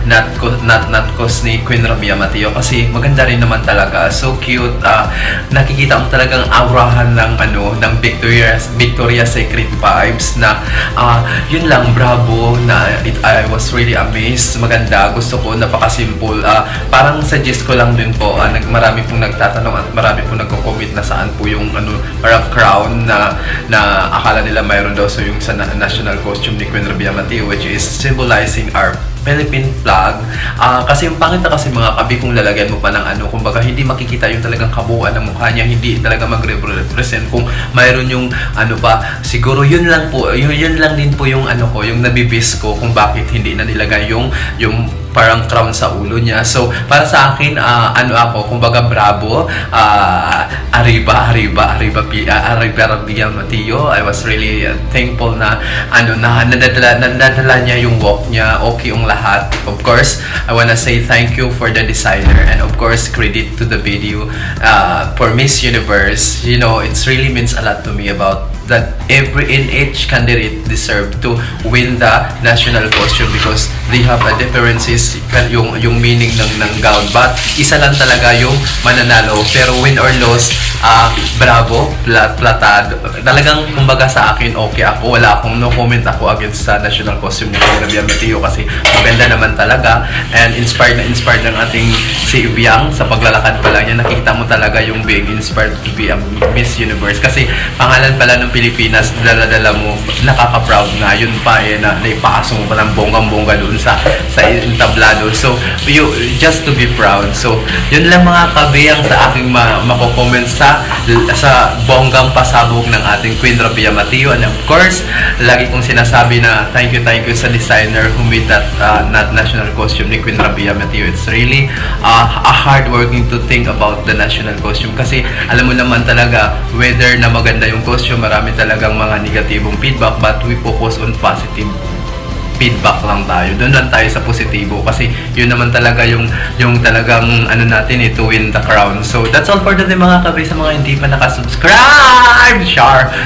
not cause ni Queen Rabia Mateo kasi maganda rin naman talaga. So cute. Nakikita mo talagang aurahan ng ng Victoria's Secret vibes na yun lang, bravo na I was really amazed. Maganda, gusto ko, napaka-simple. Parang suggest ko lang din po, marami pong nagtatanong at marami pong nagko-comment na saan po yung parang crown na akala nila mayroon daw so yung sa national costume ni Queen Rabia Mateo, which is symbolizing our Philippine flag. Kasi yung pangit na kasi mga kabi kung lalagyan mo pa ng kumbaga hindi makikita yung talagang kabuuan ng mukha niya, hindi talaga magre-represent kung mayroon yung pa, siguro yun lang din po yung yung nabibis ko kung bakit hindi na nilagay yung parang crown sa ulo niya. So, para sa akin, ako, kumbaga bravo, Arriba Rabia Mateo. I was really thankful na nadala niya yung walk niya, okay yung lahat. Of course, I wanna say thank you for the designer and of course, credit to the video for Miss Universe. You know, it's really means a lot to me about that each candidate deserve to win the national costume because they have a differences yung meaning ng gown, but isa lang talaga yung mananalo, pero win or loss, bravo, platado talagang. Kumbaga sa akin, okay ako, wala akong no comment ako against sa national costume ni Queen Rabia Mateo kasi maganda naman talaga and inspired ng ating si Ibiang sa paglalakad pa lang niya, nakita mo talaga yung being inspired to be a Miss Universe kasi pangalan pala ng Pilipinas, dala-dala mo, nakaka-proud nga yun pa na naipasok mo pa ng bonggang-bongga doon sa entablado. So, just to be proud. So, yun lang mga kabiyang sa aking mako-comment sa bonggang pasabog ng ating Queen Rabia Mateo. And of course, lagi kong sinasabi na thank you sa designer who made that national costume ni Queen Rabia Mateo. It's really a hard working to think about the national costume kasi alam mo naman talaga whether na maganda yung costume, marami talagang mga negatibong feedback, but we focus on positive feedback lang tayo. Doon lang tayo sa positibo kasi yun naman talaga yung talagang natin to win the crown. So that's all for today mga kabi. Sa mga hindi pa nakasubscribe,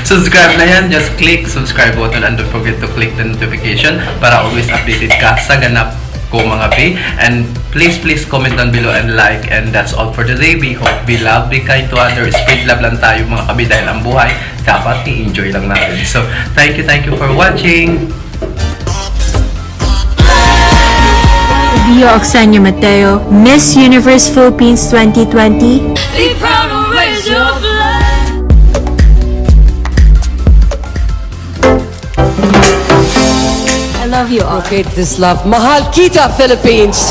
subscribe na yan. Just click subscribe button and don't forget to click the notification para always updated ka sa ganap ko mga bi. And please comment down below and like. And that's all for today. We hope, be love, be kind to others. Spread love lang tayo mga kabi dahil ang buhay dapat i-enjoy lang natin. So thank you for watching. Rio Oxenia Mateo, Miss Universe Philippines 2020. Be proud to raise your flag. I love you all. Locate this love. Mahal kita, Philippines!